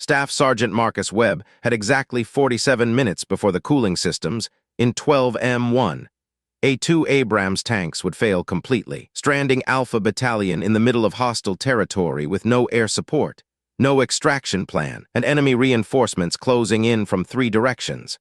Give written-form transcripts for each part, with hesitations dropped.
Staff Sergeant Marcus Webb had exactly 47 minutes before the cooling systems in 12 M1A2 Abrams tanks would fail completely, stranding Alpha Battalion in the middle of hostile territory with no air support, no extraction plan, and enemy reinforcements closing in from 3 directions.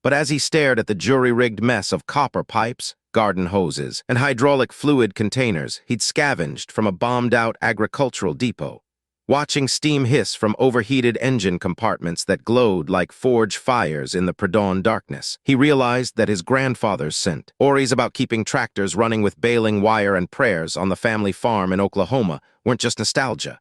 But as he stared at the jury-rigged mess of copper pipes, garden hoses, and hydraulic fluid containers he'd scavenged from a bombed-out agricultural depot, watching steam hiss from overheated engine compartments that glowed like forge fires in the pre-dawn darkness, he realized that his grandfather's scent, worries about keeping tractors running with baling wire and prayers on the family farm in Oklahoma, weren't just nostalgia.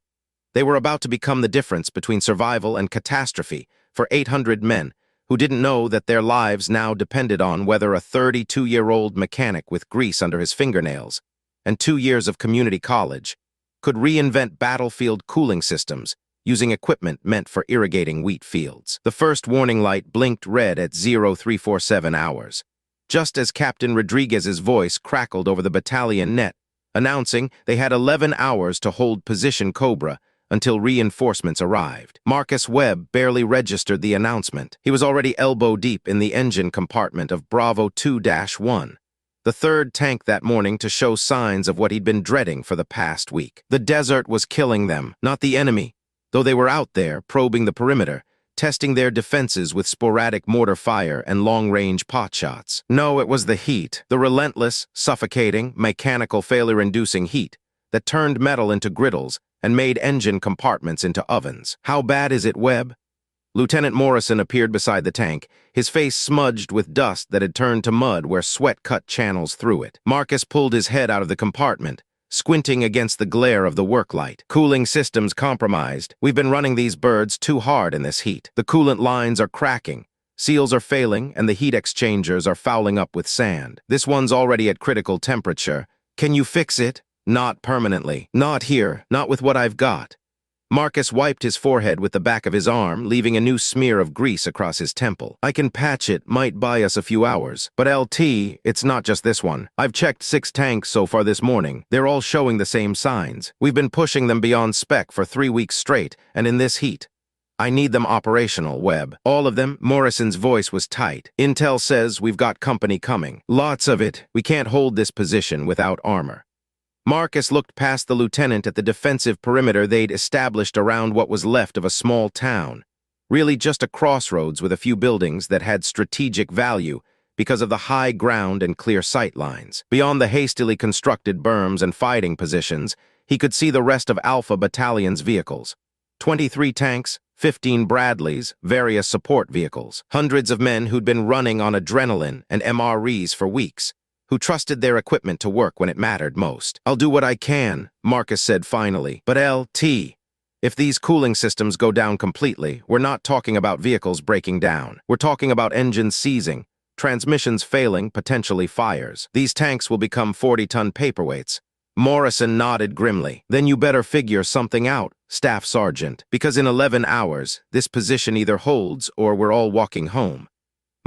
They were about to become the difference between survival and catastrophe for 800 men who didn't know that their lives now depended on whether a 32-year-old mechanic with grease under his fingernails and 2 years of community college could reinvent battlefield cooling systems using equipment meant for irrigating wheat fields. The first warning light blinked red at 0347 hours, just as Captain Rodriguez's voice crackled over the battalion net, announcing they had 11 hours to hold position Cobra until reinforcements arrived. Marcus Webb barely registered the announcement. He was already elbow-deep in the engine compartment of Bravo 2-1, the 3rd tank that morning to show signs of what he'd been dreading for the past week. The desert was killing them, not the enemy, though they were out there probing the perimeter, testing their defenses with sporadic mortar fire and long-range pot shots. No, it was the heat, the relentless, suffocating, mechanical failure-inducing heat that turned metal into griddles and made engine compartments into ovens. "How bad is it, Webb?" Lieutenant Morrison appeared beside the tank, his face smudged with dust that had turned to mud where sweat cut channels through it. Marcus pulled his head out of the compartment, squinting against the glare of the work light. "Cooling systems compromised. We've been running these birds too hard in this heat. The coolant lines are cracking, seals are failing, and the heat exchangers are fouling up with sand. This one's already at critical temperature. Can you fix it?" "Not permanently. Not here. Not with what I've got." Marcus wiped his forehead with the back of his arm, leaving a new smear of grease across his temple. "I can patch it, might buy us a few hours. But LT, it's not just this one. I've checked 6 tanks so far this morning. They're all showing the same signs. We've been pushing them beyond spec for 3 weeks straight, and in this heat. I need them operational, Webb. All of them." Morrison's voice was tight. "Intel says we've got company coming. Lots of it. We can't hold this position without armor." Marcus looked past the lieutenant at the defensive perimeter they'd established around what was left of a small town, really just a crossroads with a few buildings that had strategic value because of the high ground and clear sight lines. Beyond the hastily constructed berms and fighting positions, he could see the rest of Alpha Battalion's vehicles. 23 tanks, 15 Bradleys, various support vehicles, hundreds of men who'd been running on adrenaline and MREs for weeks, who trusted their equipment to work when it mattered most. "I'll do what I can," Marcus said finally. "But LT, if these cooling systems go down completely, we're not talking about vehicles breaking down. We're talking about engines seizing, transmissions failing, potentially fires. These tanks will become 40-ton paperweights." Morrison nodded grimly. "Then you better figure something out, Staff Sergeant, because in 11 hours, this position either holds or we're all walking home."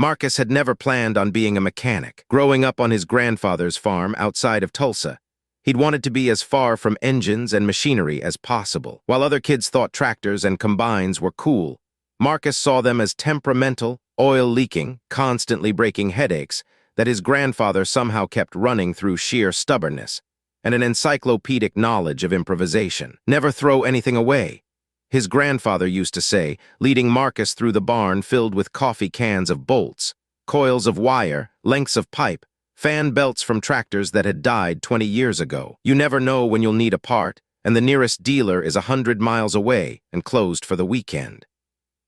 Marcus had never planned on being a mechanic. Growing up on his grandfather's farm outside of Tulsa, he'd wanted to be as far from engines and machinery as possible. While other kids thought tractors and combines were cool, Marcus saw them as temperamental, oil-leaking, constantly breaking headaches that his grandfather somehow kept running through sheer stubbornness and an encyclopedic knowledge of improvisation. "Never throw anything away," his grandfather used to say, leading Marcus through the barn filled with coffee cans of bolts, coils of wire, lengths of pipe, fan belts from tractors that had died 20 years ago. "You never know when you'll need a part, and the nearest dealer is 100 miles away and closed for the weekend."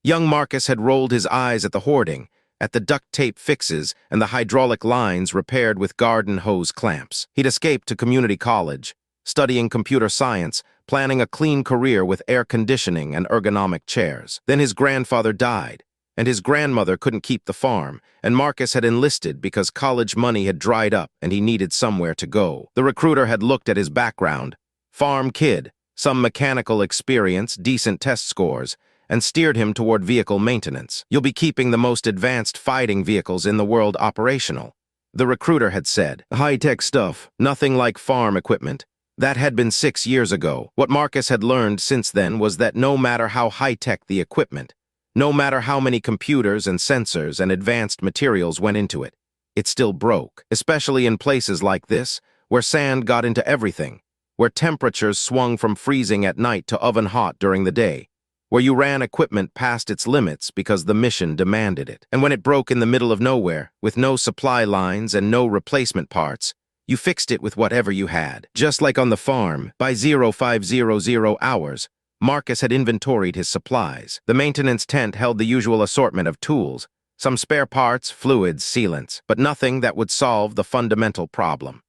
Young Marcus had rolled his eyes at the hoarding, at the duct tape fixes and the hydraulic lines repaired with garden hose clamps. He'd escaped to community college, studying computer science, planning a clean career with air conditioning and ergonomic chairs. Then his grandfather died, and his grandmother couldn't keep the farm, and Marcus had enlisted because college money had dried up and he needed somewhere to go. The recruiter had looked at his background, farm kid, some mechanical experience, decent test scores, and steered him toward vehicle maintenance. "You'll be keeping the most advanced fighting vehicles in the world operational," the recruiter had said. "High-tech stuff, nothing like farm equipment. That had been 6 years ago. What Marcus had learned since then was that no matter how high-tech the equipment, no matter how many computers and sensors and advanced materials went into it, it still broke, especially in places like this, where sand got into everything, where temperatures swung from freezing at night to oven-hot during the day, where you ran equipment past its limits because the mission demanded it. And when it broke in the middle of nowhere, with no supply lines and no replacement parts, you fixed it with whatever you had. Just like on the farm, by 0500 hours, Marcus had inventoried his supplies. The maintenance tent held the usual assortment of tools, some spare parts, fluids, sealants, but nothing that would solve the fundamental problem.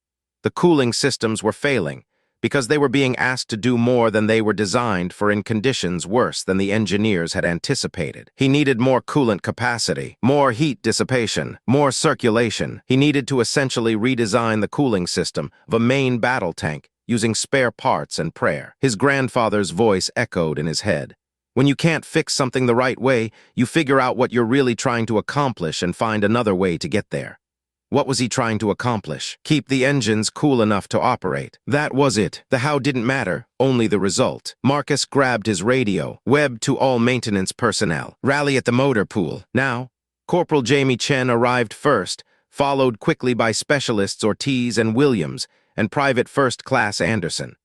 The cooling systems were failing, because they were being asked to do more than they were designed for in conditions worse than the engineers had anticipated. He needed more coolant capacity, more heat dissipation, more circulation. He needed to essentially redesign the cooling system of a main battle tank using spare parts and prayer. His grandfather's voice echoed in his head. When you can't fix something the right way, you figure out what you're really trying to accomplish and find another way to get there. What was he trying to accomplish? Keep the engines cool enough to operate. That was it. The how didn't matter, only the result. Marcus grabbed his radio. Webb to all maintenance personnel. Rally at the motor pool. Now, Corporal Jamie Chen arrived first, followed quickly by Specialists Ortiz and Williams, and Private First Class Anderson.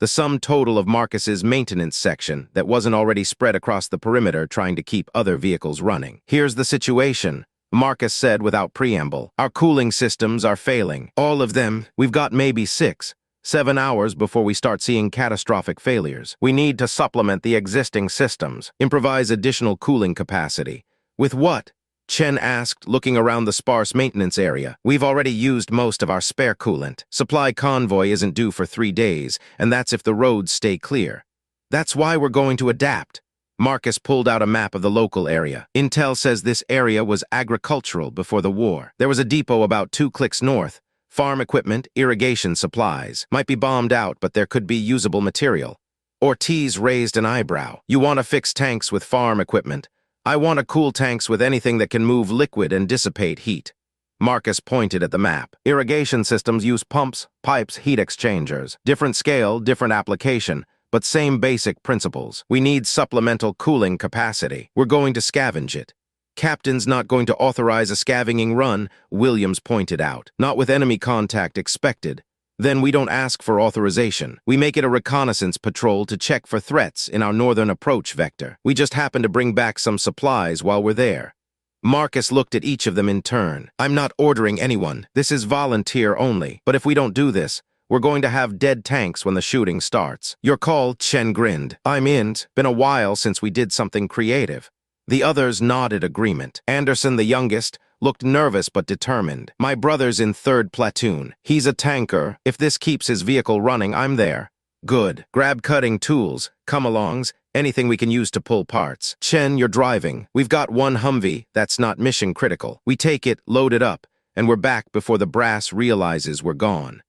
The sum total of Marcus's maintenance section that wasn't already spread across the perimeter trying to keep other vehicles running. Here's the situation, Marcus said without preamble. Our cooling systems are failing. All of them. We've got maybe 6, 7 hours before we start seeing catastrophic failures. We need to supplement the existing systems. Improvise additional cooling capacity. With what? Chen asked, looking around the sparse maintenance area. We've already used most of our spare coolant. Supply convoy isn't due for 3 days, and that's if the roads stay clear. That's why we're going to adapt. Marcus pulled out a map of the local area. Intel says this area was agricultural before the war. There was a depot about 2 clicks north. Farm equipment, irrigation supplies. Might be bombed out, but there could be usable material. Ortiz raised an eyebrow. You want to fix tanks with farm equipment? I want to cool tanks with anything that can move liquid and dissipate heat. Marcus pointed at the map. Irrigation systems use pumps, pipes, heat exchangers. Different scale, different application, but same basic principles. We need supplemental cooling capacity. We're going to scavenge it. Captain's not going to authorize a scavenging run, Williams pointed out. Not with enemy contact expected. Then we don't ask for authorization. We make it a reconnaissance patrol to check for threats in our northern approach vector. We just happen to bring back some supplies while we're there. Marcus looked at each of them in turn. I'm not ordering anyone. This is volunteer only. But if we don't do this, we're going to have dead tanks when the shooting starts. Your call, Chen grinned. I'm in. Been a while since we did something creative. The others nodded agreement. Anderson, the youngest, looked nervous but determined. My brother's in 3rd platoon. He's a tanker. If this keeps his vehicle running, I'm there. Good. Grab cutting tools, come-alongs, anything we can use to pull parts. Chen, you're driving. We've got 1 Humvee. That's not mission critical. We take it, load it up, and we're back before the brass realizes we're gone.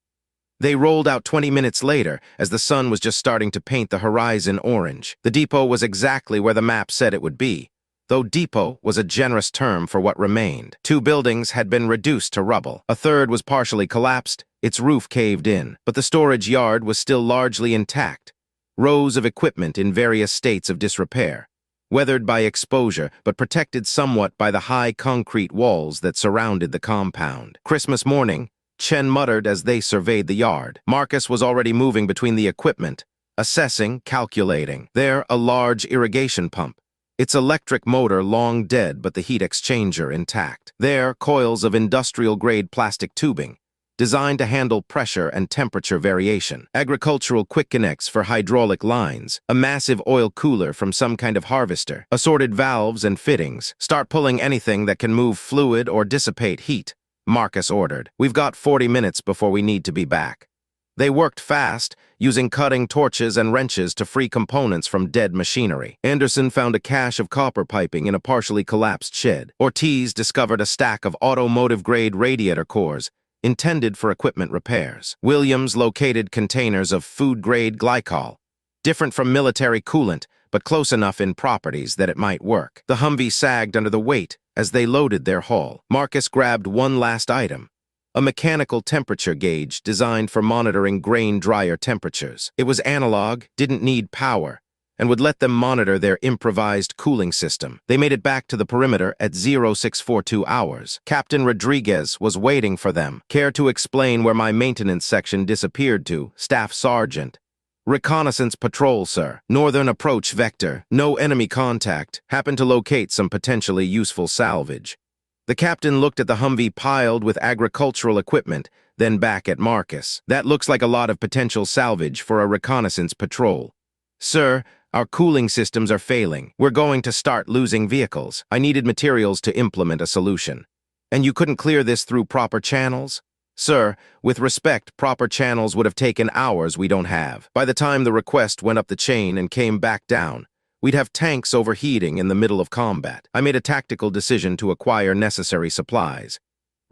They rolled out 20 minutes later as the sun was just starting to paint the horizon orange. The depot was exactly where the map said it would be, though depot was a generous term for what remained. 2 buildings had been reduced to rubble. A 3rd was partially collapsed, its roof caved in, but the storage yard was still largely intact. Rows of equipment in various states of disrepair, weathered by exposure but protected somewhat by the high concrete walls that surrounded the compound. Christmas morning, Chen muttered as they surveyed the yard. Marcus was already moving between the equipment, assessing, calculating. There, a large irrigation pump. Its electric motor long dead but the heat exchanger intact. There, coils of industrial-grade plastic tubing, designed to handle pressure and temperature variation. Agricultural quick connects for hydraulic lines. A massive oil cooler from some kind of harvester. Assorted valves and fittings. Start pulling anything that can move fluid or dissipate heat, Marcus ordered. We've got 40 minutes before we need to be back. They worked fast, using cutting torches and wrenches to free components from dead machinery. Anderson found a cache of copper piping in a partially collapsed shed. Ortiz discovered a stack of automotive-grade radiator cores, intended for equipment repairs. Williams located containers of food-grade glycol, different from military coolant, but close enough in properties that it might work. The Humvee sagged under the weight as they loaded their haul. Marcus grabbed one last item, a mechanical temperature gauge designed for monitoring grain dryer temperatures. It was analog, didn't need power, and would let them monitor their improvised cooling system. They made it back to the perimeter at 0642 hours. Captain Rodriguez was waiting for them. Care to explain where my maintenance section disappeared to, Staff Sergeant? Reconnaissance patrol, sir. Northern approach vector. No enemy contact. Happened to locate some potentially useful salvage. The captain looked at the Humvee piled with agricultural equipment, then back at Marcus. That looks like a lot of potential salvage for a reconnaissance patrol. Sir, our cooling systems are failing. We're going to start losing vehicles. I needed materials to implement a solution. And you couldn't clear this through proper channels? Sir, with respect, proper channels would have taken hours we don't have. By the time the request went up the chain and came back down, we'd have tanks overheating in the middle of combat. I made a tactical decision to acquire necessary supplies.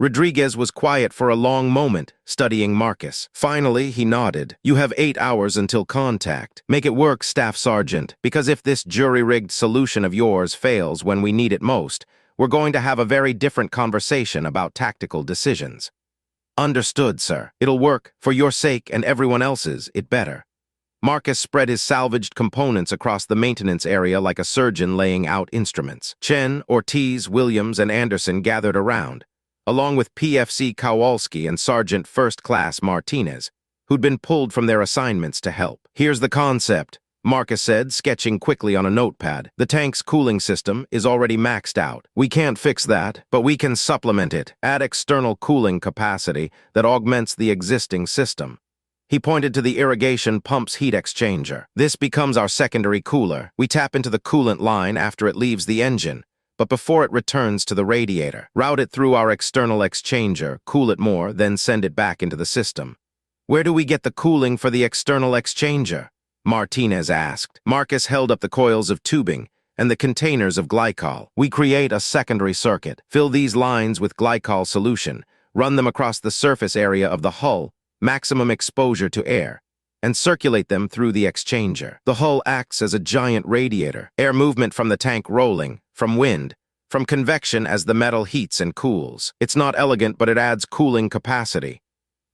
Rodriguez was quiet for a long moment, studying Marcus. Finally, he nodded. You have 8 hours until contact. Make it work, Staff Sergeant, because if this jury-rigged solution of yours fails when we need it most, we're going to have a very different conversation about tactical decisions. Understood, sir. It'll work. For your sake and everyone else's, it better. Marcus spread his salvaged components across the maintenance area like a surgeon laying out instruments. Chen, Ortiz, Williams, and Anderson gathered around, along with PFC Kowalski and Sergeant First Class Martinez, who'd been pulled from their assignments to help. Here's the concept, Marcus said, sketching quickly on a notepad. The tank's cooling system is already maxed out. We can't fix that, but we can supplement it, add external cooling capacity that augments the existing system. He pointed to the irrigation pump's heat exchanger. This becomes our secondary cooler. We tap into the coolant line after it leaves the engine, but before it returns to the radiator. Route it through our external exchanger, cool it more, then send it back into the system. Where do we get the cooling for the external exchanger? Martinez asked. Marcus held up the coils of tubing and the containers of glycol. We create a secondary circuit, fill these lines with glycol solution, run them across the surface area of the hull, maximum exposure to air, and circulate them through the exchanger. The hull acts as a giant radiator, air movement from the tank rolling, from wind, from convection as the metal heats and cools. It's not elegant, but it adds cooling capacity.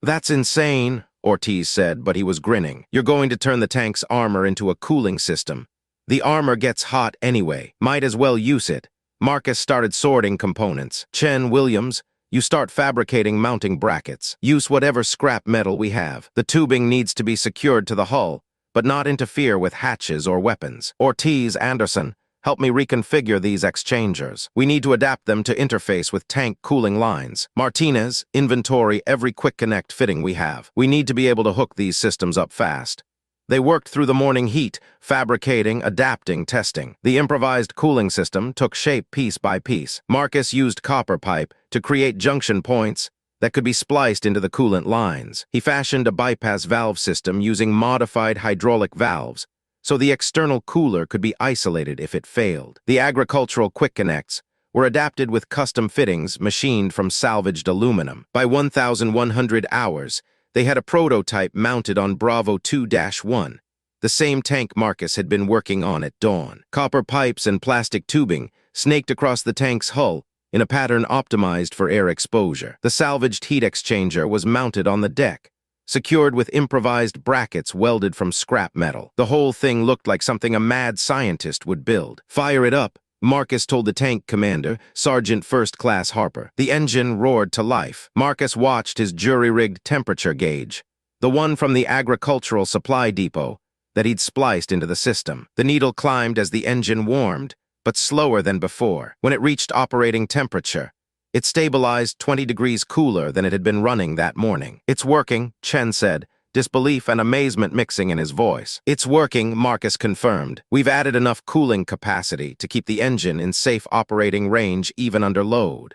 That's insane, Ortiz said, but he was grinning. You're going to turn the tank's armor into a cooling system. The armor gets hot anyway. Might as well use it. Marcus started sorting components. Chen, Williams, you start fabricating mounting brackets. Use whatever scrap metal we have. The tubing needs to be secured to the hull, but not interfere with hatches or weapons. Ortiz, Anderson, help me reconfigure these exchangers. We need to adapt them to interface with tank cooling lines. Martinez, inventory every quick connect fitting we have. We need to be able to hook these systems up fast. They worked through the morning heat, fabricating, adapting, testing. The improvised cooling system took shape piece by piece. Marcus used copper pipe to create junction points that could be spliced into the coolant lines. He fashioned a bypass valve system using modified hydraulic valves, so the external cooler could be isolated if it failed. The agricultural quick connects were adapted with custom fittings machined from salvaged aluminum. By 1,100 hours, they had a prototype mounted on Bravo 2-1, the same tank Marcus had been working on at dawn. Copper pipes and plastic tubing snaked across the tank's hull in a pattern optimized for air exposure. The salvaged heat exchanger was mounted on the deck, secured with improvised brackets welded from scrap metal. The whole thing looked like something a mad scientist would build. Fire it up, Marcus told the tank commander, Sergeant First Class Harper. The engine roared to life. Marcus watched his jury-rigged temperature gauge, the one from the agricultural supply depot that he'd spliced into the system. The needle climbed as the engine warmed, but slower than before. When it reached operating temperature, it stabilized 20 degrees cooler than it had been running that morning. It's working, Chen said, disbelief and amazement mixing in his voice. It's working, Marcus confirmed. We've added enough cooling capacity to keep the engine in safe operating range even under load.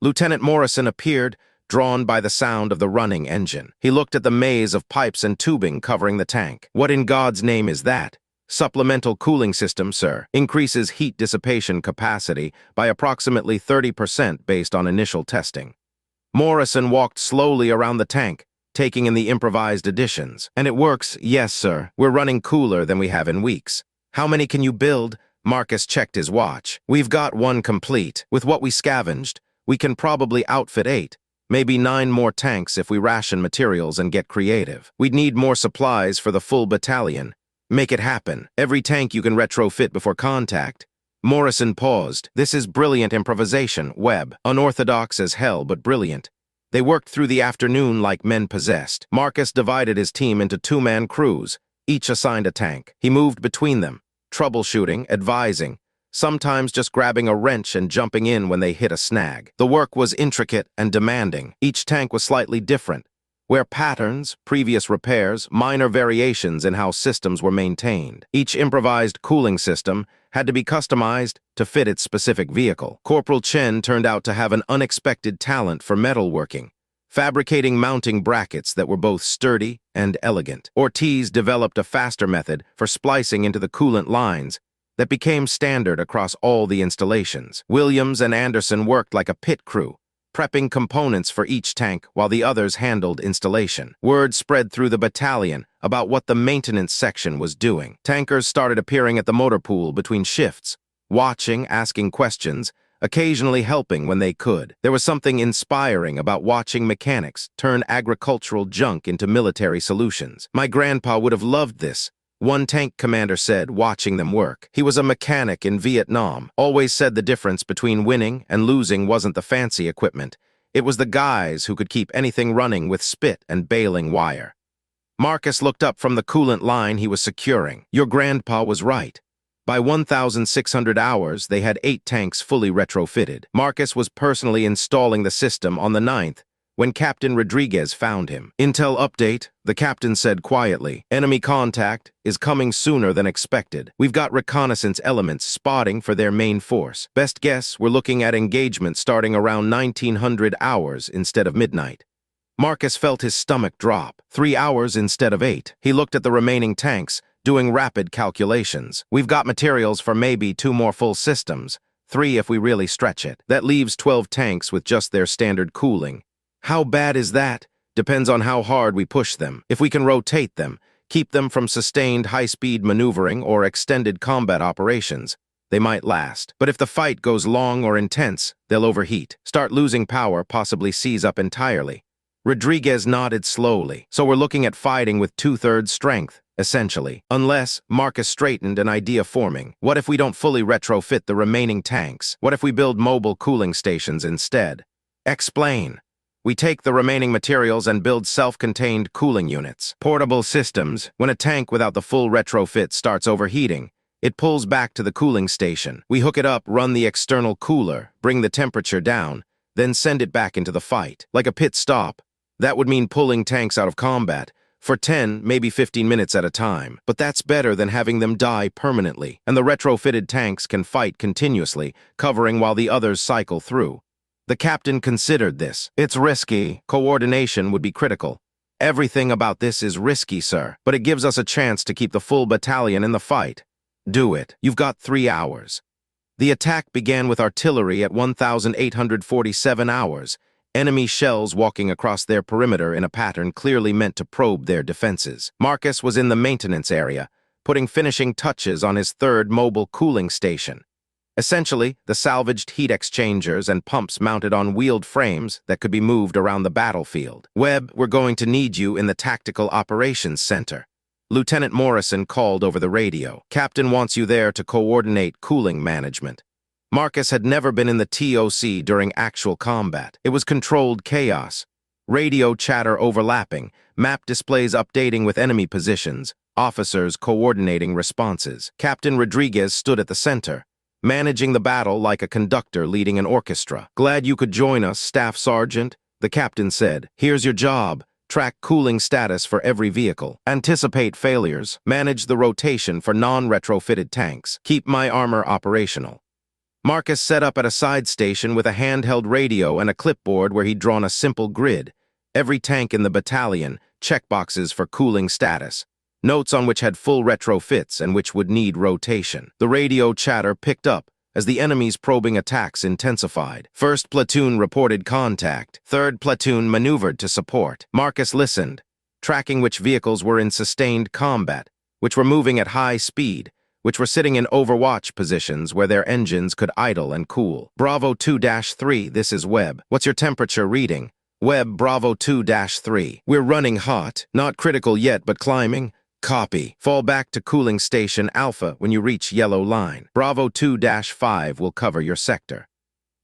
Lieutenant Morrison appeared, drawn by the sound of the running engine. He looked at the maze of pipes and tubing covering the tank. What in God's name is that? Supplemental cooling system, sir. Increases heat dissipation capacity by approximately 30% based on initial testing. Morrison walked slowly around the tank, taking in the improvised additions. And it works, yes, sir. We're running cooler than we have in weeks. How many can you build? Marcus checked his watch. We've got one complete. With what we scavenged, we can probably outfit 8. Maybe 9 more tanks if we ration materials and get creative. We'd need more supplies for the full battalion. Make it happen. Every tank you can retrofit before contact. Morrison paused. This is brilliant improvisation, Webb. Unorthodox as hell, but brilliant. They worked through the afternoon like men possessed. Marcus divided his team into 2-man crews, each assigned a tank. He moved between them, troubleshooting, advising, sometimes just grabbing a wrench and jumping in when they hit a snag. The work was intricate and demanding. Each tank was slightly different, where patterns, previous repairs, minor variations in how systems were maintained. Each improvised cooling system had to be customized to fit its specific vehicle. Corporal Chen turned out to have an unexpected talent for metalworking, fabricating mounting brackets that were both sturdy and elegant. Ortiz developed a faster method for splicing into the coolant lines that became standard across all the installations. Williams and Anderson worked like a pit crew, prepping components for each tank while the others handled installation. Word spread through the battalion about what the maintenance section was doing. Tankers started appearing at the motor pool between shifts, watching, asking questions, occasionally helping when they could. There was something inspiring about watching mechanics turn agricultural junk into military solutions. My grandpa would have loved this, one tank commander said, watching them work. He was a mechanic in Vietnam, always said the difference between winning and losing wasn't the fancy equipment. It was the guys who could keep anything running with spit and baling wire. Marcus looked up from the coolant line he was securing. Your grandpa was right. By 1,600 hours, they had 8 tanks fully retrofitted. Marcus was personally installing the system on the 9th, when Captain Rodriguez found him. Intel update, the captain said quietly. Enemy contact is coming sooner than expected. We've got reconnaissance elements spotting for their main force. Best guess, we're looking at engagement starting around 1900 hours instead of midnight. Marcus felt his stomach drop. 3 hours instead of 8. He looked at the remaining tanks, doing rapid calculations. We've got materials for maybe 2 more full systems, 3 if we really stretch it. That leaves 12 tanks with just their standard cooling. How bad is that? Depends on how hard we push them. If we can rotate them, keep them from sustained high-speed maneuvering or extended combat operations, they might last. But if the fight goes long or intense, they'll overheat, start losing power, possibly seize up entirely. Rodriguez nodded slowly. So we're looking at fighting with 2/3 strength, essentially. Unless, Marcus straightened, an idea forming. What if we don't fully retrofit the remaining tanks? What if we build mobile cooling stations instead? Explain. We take the remaining materials and build self-contained cooling units. Portable systems. When a tank without the full retrofit starts overheating, it pulls back to the cooling station. We hook it up, run the external cooler, bring the temperature down, then send it back into the fight. Like a pit stop. That would mean pulling tanks out of combat for 10, maybe 15 minutes at a time. But that's better than having them die permanently. And the retrofitted tanks can fight continuously, covering while the others cycle through. The captain considered this. It's risky. Coordination would be critical. Everything about this is risky, sir, but it gives us a chance to keep the full battalion in the fight. Do it. You've got 3 hours. The attack began with artillery at 1,847 hours, enemy shells walking across their perimeter in a pattern clearly meant to probe their defenses. Marcus was in the maintenance area, putting finishing touches on his 3rd mobile cooling station. Essentially, the salvaged heat exchangers and pumps mounted on wheeled frames that could be moved around the battlefield. Webb, we're going to need you in the Tactical Operations Center. Lieutenant Morrison called over the radio. Captain wants you there to coordinate cooling management. Marcus had never been in the TOC during actual combat. It was controlled chaos. Radio chatter overlapping, map displays updating with enemy positions, officers coordinating responses. Captain Rodriguez stood at the center, managing the battle like a conductor leading an orchestra. Glad you could join us, Staff Sergeant, the captain said. Here's your job. Track cooling status for every vehicle. Anticipate failures. Manage the rotation for non-retrofitted tanks. Keep my armor operational. Marcus set up at a side station with a handheld radio and a clipboard where he'd drawn a simple grid. Every tank in the battalion, checkboxes for cooling status. Notes on which had full retrofits and which would need rotation. The radio chatter picked up as the enemy's probing attacks intensified. 1st platoon reported contact. 3rd platoon maneuvered to support. Marcus listened, tracking which vehicles were in sustained combat, which were moving at high speed, which were sitting in overwatch positions where their engines could idle and cool. Bravo 2-3, this is Webb. What's your temperature reading? Webb Bravo 2-3. We're running hot. Not critical yet, but climbing. Copy. Fall back to cooling station Alpha when you reach yellow line. Bravo 2-5 will cover your sector.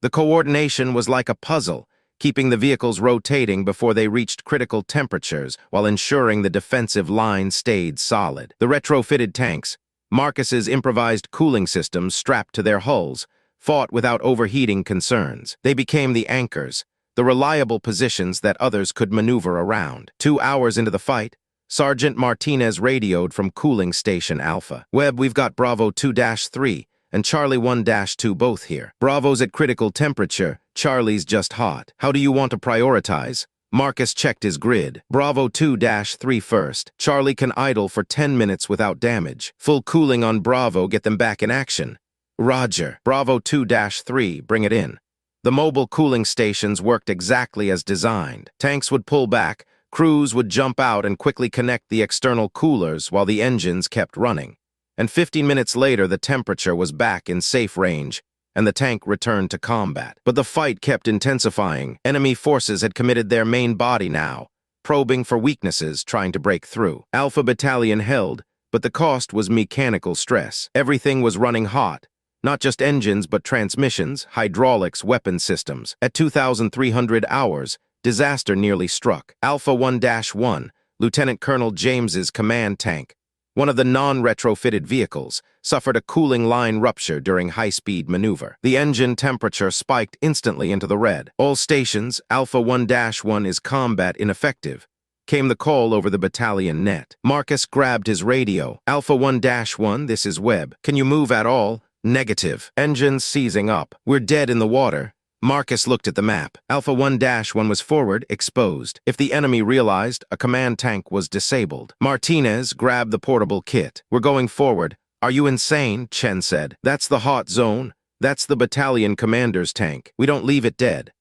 The coordination was like a puzzle, keeping the vehicles rotating before they reached critical temperatures while ensuring the defensive line stayed solid. The retrofitted tanks, Marcus's improvised cooling systems strapped to their hulls, fought without overheating concerns. They became the anchors, the reliable positions that others could maneuver around. 2 hours into the fight, Sergeant Martinez radioed from cooling station Alpha. Webb, we've got Bravo 2-3 and Charlie 1-2 both here. Bravo's at critical temperature, Charlie's just hot. How do you want to prioritize? Marcus checked his grid. Bravo 2-3 first. Charlie can idle for 10 minutes without damage. Full cooling on Bravo, get them back in action. Roger. Bravo 2-3, bring it in. The mobile cooling stations worked exactly as designed. Tanks would pull back, crews would jump out and quickly connect the external coolers while the engines kept running. And 15 minutes later, the temperature was back in safe range, and the tank returned to combat. But the fight kept intensifying. Enemy forces had committed their main body now, probing for weaknesses, trying to break through. Alpha Battalion held, but the cost was mechanical stress. Everything was running hot. Not just engines, but transmissions, hydraulics, weapon systems. At 2,300 hours, disaster nearly struck. Alpha 1-1, Lieutenant Colonel James's command tank, one of the non-retrofitted vehicles, suffered a cooling line rupture during high-speed maneuver. The engine temperature spiked instantly into the red. All stations, Alpha 1-1 is combat ineffective, came the call over the battalion net. Marcus grabbed his radio. Alpha 1-1, this is Webb. Can you move at all? Negative. Engines seizing up. We're dead in the water. Marcus looked at the map. Alpha 1-1 was forward, exposed. If the enemy realized, a command tank was disabled. Martinez grabbed the portable kit. We're going forward. Are you insane? Chen said. That's the hot zone. That's the battalion commander's tank. We don't leave it dead.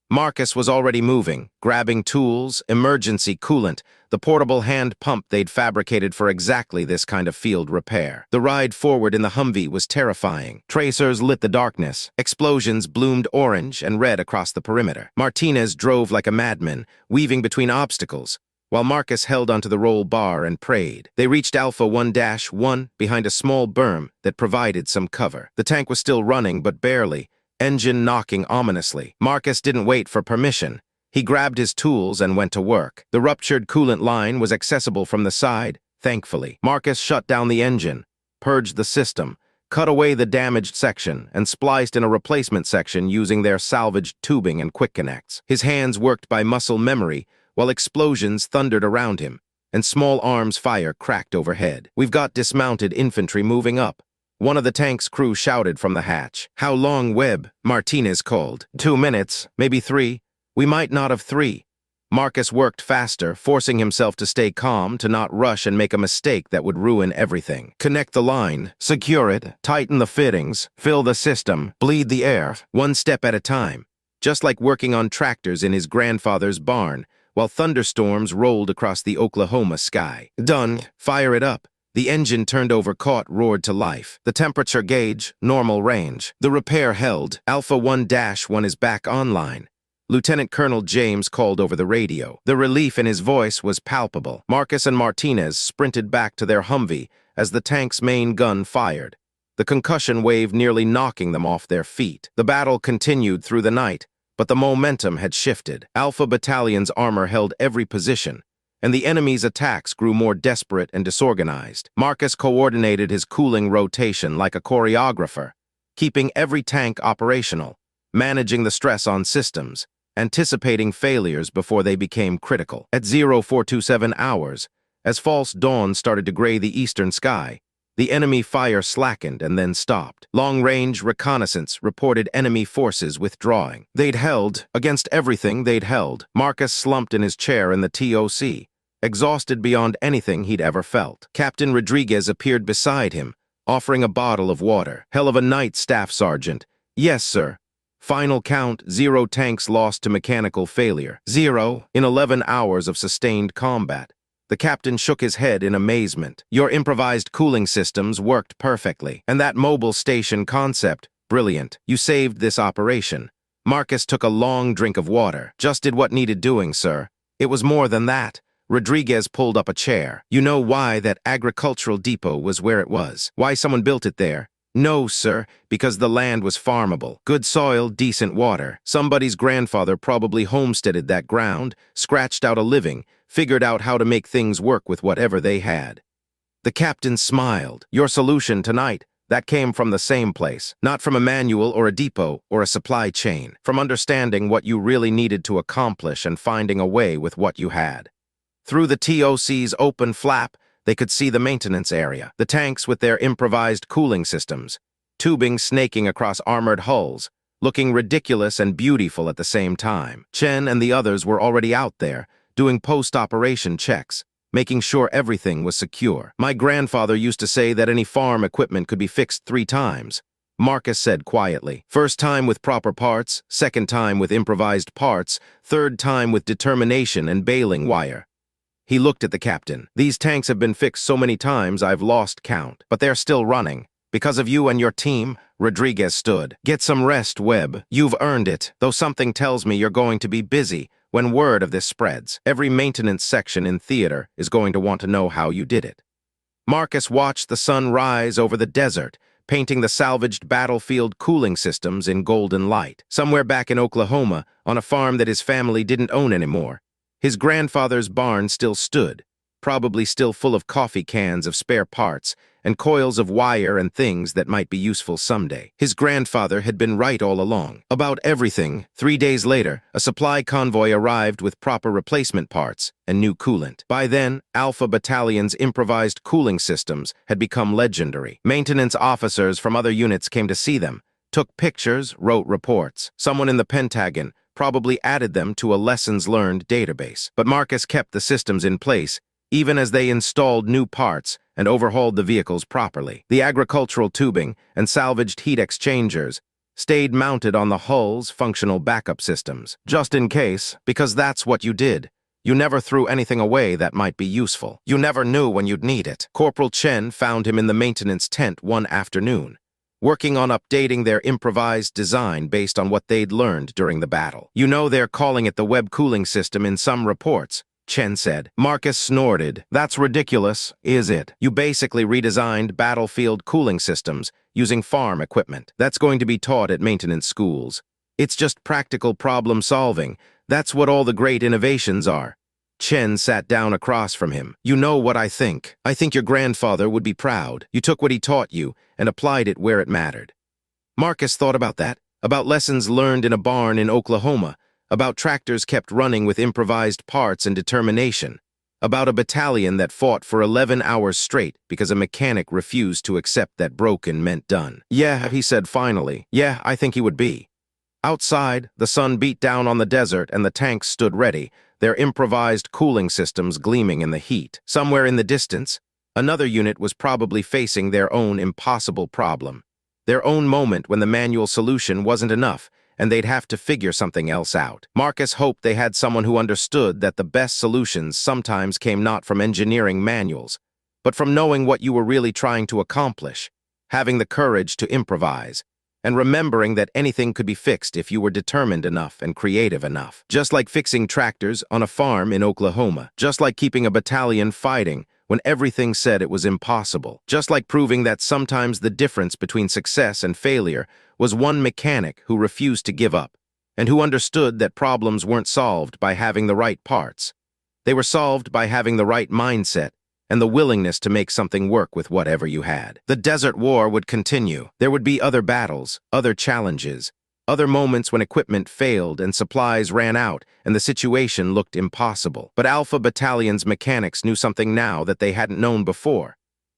Marcus was already moving, grabbing tools, emergency coolant, the portable hand pump they'd fabricated for exactly this kind of field repair. The ride forward in the Humvee was terrifying. Tracers lit the darkness. Explosions bloomed orange and red across the perimeter. Martinez drove like a madman, weaving between obstacles, while Marcus held onto the roll bar and prayed. They reached Alpha 1-1 behind a small berm that provided some cover. The tank was still running, but barely, engine knocking ominously. Marcus didn't wait for permission. He grabbed his tools and went to work. The ruptured coolant line was accessible from the side, thankfully. Marcus shut down the engine, purged the system, cut away the damaged section, and spliced in a replacement section using their salvaged tubing and quick connects. His hands worked by muscle memory, while explosions thundered around him, and small arms fire cracked overhead. We've got dismounted infantry moving up. One of the tank's crew shouted from the hatch. How long, Webb? Martinez called. 2 minutes, maybe 3. We might not have 3. Marcus worked faster, forcing himself to stay calm, to not rush and make a mistake that would ruin everything. Connect the line, secure it, tighten the fittings, fill the system, bleed the air, one step at a time. Just like working on tractors in his grandfather's barn, while thunderstorms rolled across the Oklahoma sky. Done. Fire it up. The engine turned over, caught, roared to life. The temperature gauge, normal range. The repair held. Alpha 1-1 is back online. Lieutenant Colonel James called over the radio. The relief in his voice was palpable. Marcus and Martinez sprinted back to their Humvee as the tank's main gun fired, the concussion wave nearly knocking them off their feet. The battle continued through the night, but the momentum had shifted. Alpha Battalion's armor held every position, and the enemy's attacks grew more desperate and disorganized. Marcus coordinated his cooling rotation like a choreographer, keeping every tank operational, managing the stress on systems, anticipating failures before they became critical. At 0427 hours, as false dawn started to gray the eastern sky, the enemy fire slackened and then stopped. Long-range reconnaissance reported enemy forces withdrawing. They'd held. Against everything they'd held. Marcus slumped in his chair in the TOC, exhausted beyond anything he'd ever felt. Captain Rodriguez appeared beside him, offering a bottle of water. Hell of a night, Staff Sergeant. Yes, sir. Final count, 0 tanks lost to mechanical failure. 0 in 11 hours of sustained combat. The captain shook his head in amazement. Your improvised cooling systems worked perfectly. And that mobile station concept, brilliant. You saved this operation. Marcus took a long drink of water. Just did what needed doing, sir. It was more than that. Rodriguez pulled up a chair. You know why that agricultural depot was where it was? Why someone built it there? No, sir, because the land was farmable. Good soil, decent water. Somebody's grandfather probably homesteaded that ground, scratched out a living, figured out how to make things work with whatever they had. The captain smiled. Your solution tonight, that came from the same place. Not from a manual or a depot or a supply chain. From understanding what you really needed to accomplish and finding a way with what you had. Through the TOC's open flap, they could see the maintenance area, the tanks with their improvised cooling systems, tubing snaking across armored hulls, looking ridiculous and beautiful at the same time. Chen and the others were already out there, doing post-operation checks, making sure everything was secure. My grandfather used to say that any farm equipment could be fixed 3 times. Marcus said quietly. First time with proper parts, second time with improvised parts, third time with determination and baling wire. He looked at the captain. These tanks have been fixed so many times I've lost count, but they're still running. Because of you and your team, Rodriguez stood. Get some rest, Webb. You've earned it, though something tells me you're going to be busy when word of this spreads. Every maintenance section in theater is going to want to know how you did it. Marcus watched the sun rise over the desert, painting the salvaged battlefield cooling systems in golden light. Somewhere back in Oklahoma, on a farm that his family didn't own anymore, his grandfather's barn still stood, probably still full of coffee cans of spare parts and coils of wire and things that might be useful someday. His grandfather had been right all along. About everything. 3 days later, a supply convoy arrived with proper replacement parts and new coolant. By then, Alpha Battalion's improvised cooling systems had become legendary. Maintenance officers from other units came to see them, took pictures, wrote reports. Someone in the Pentagon probably added them to a lessons-learned database. But Marcus kept the systems in place, even as they installed new parts and overhauled the vehicles properly. The agricultural tubing and salvaged heat exchangers stayed mounted on the hull's functional backup systems, just in case, because that's what you did. You never threw anything away that might be useful. You never knew when you'd need it. Corporal Chen found him in the maintenance tent one afternoon, working on updating their improvised design based on what they'd learned during the battle. You know they're calling it the Webb cooling system in some reports, Chen said. Marcus snorted. That's ridiculous, is it? You basically redesigned battlefield cooling systems using farm equipment. That's going to be taught at maintenance schools. It's just practical problem solving. That's what all the great innovations are. Chen sat down across from him. You know what I think. I think your grandfather would be proud. You took what he taught you and applied it where it mattered. Marcus thought about that, about lessons learned in a barn in Oklahoma, about tractors kept running with improvised parts and determination, about a battalion that fought for 11 hours straight because a mechanic refused to accept that broken meant done. Yeah, he said finally. Yeah, I think he would be. Outside, the sun beat down on the desert and the tanks stood ready, their improvised cooling systems gleaming in the heat. Somewhere in the distance, another unit was probably facing their own impossible problem, their own moment when the manual solution wasn't enough, and they'd have to figure something else out. Marcus hoped they had someone who understood that the best solutions sometimes came not from engineering manuals, but from knowing what you were really trying to accomplish, having the courage to improvise, and remembering that anything could be fixed if you were determined enough and creative enough. Just like fixing tractors on a farm in Oklahoma. Just like keeping a battalion fighting when everything said it was impossible. Just like proving that sometimes the difference between success and failure was one mechanic who refused to give up, and who understood that problems weren't solved by having the right parts. They were solved by having the right mindset and the willingness to make something work with whatever you had. The Desert War would continue. There would be other battles, other challenges, other moments when equipment failed and supplies ran out and the situation looked impossible. But Alpha Battalion's mechanics knew something now that they hadn't known before.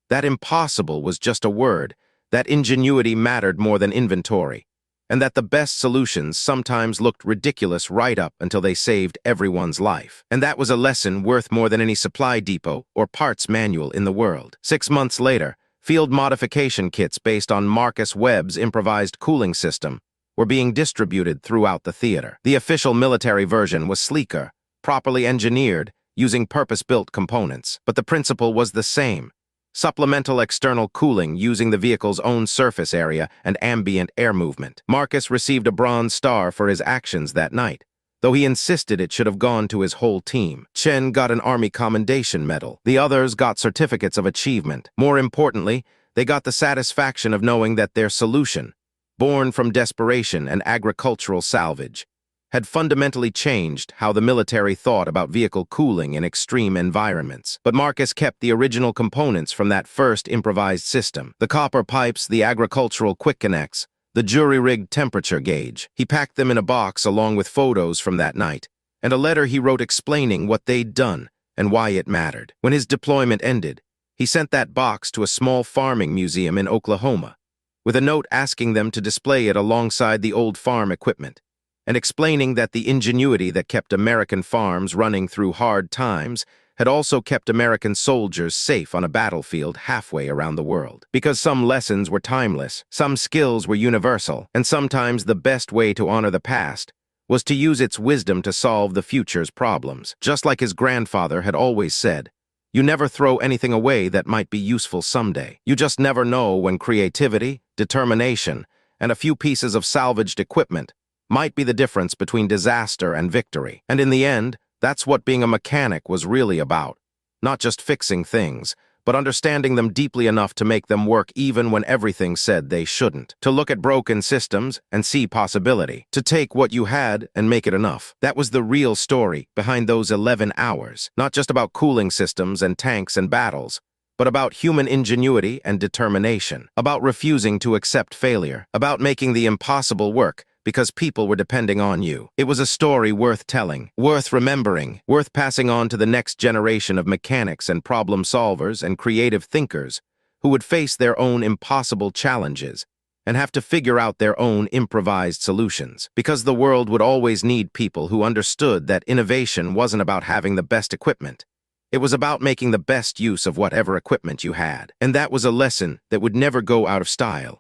That impossible was just a word, that ingenuity mattered more than inventory, and that the best solutions sometimes looked ridiculous right up until they saved everyone's life. And that was a lesson worth more than any supply depot or parts manual in the world. 6 months later, field modification kits based on Marcus Webb's improvised cooling system were being distributed throughout the theater. The official military version was sleeker, properly engineered, using purpose-built components. But the principle was the same. supplemental external cooling using the vehicle's own surface area and ambient air movement. Marcus received a Bronze Star for his actions that night, though he insisted it should have gone to his whole team. Chen got an Army Commendation Medal. The others got certificates of achievement. More importantly, they got the satisfaction of knowing that their solution, born from desperation and agricultural salvage, had fundamentally changed how the military thought about vehicle cooling in extreme environments. But Marcus kept the original components from that first improvised system: the copper pipes, the agricultural quick connects, the jury-rigged temperature gauge. He packed them in a box along with photos from that night, and a letter he wrote explaining what they'd done and why it mattered. When his deployment ended, he sent that box to a small farming museum in Oklahoma, with a note asking them to display it alongside the old farm equipment, and explaining that the ingenuity that kept American farms running through hard times had also kept American soldiers safe on a battlefield halfway around the world. Because some lessons were timeless, some skills were universal, and sometimes the best way to honor the past was to use its wisdom to solve the future's problems. Just like his grandfather had always said, you never throw anything away that might be useful someday. You just never know when creativity, determination, and a few pieces of salvaged equipment might be the difference between disaster and victory. And in the end, that's what being a mechanic was really about. Not just fixing things, but understanding them deeply enough to make them work even when everything said they shouldn't. To look at broken systems and see possibility. To take what you had and make it enough. That was the real story behind those 11 hours. Not just about cooling systems and tanks and battles, but about human ingenuity and determination. About refusing to accept failure. About making the impossible work because people were depending on you. It was a story worth telling, worth remembering, worth passing on to the next generation of mechanics and problem solvers and creative thinkers who would face their own impossible challenges and have to figure out their own improvised solutions. Because the world would always need people who understood that innovation wasn't about having the best equipment. It was about making the best use of whatever equipment you had. And that was a lesson that would never go out of style.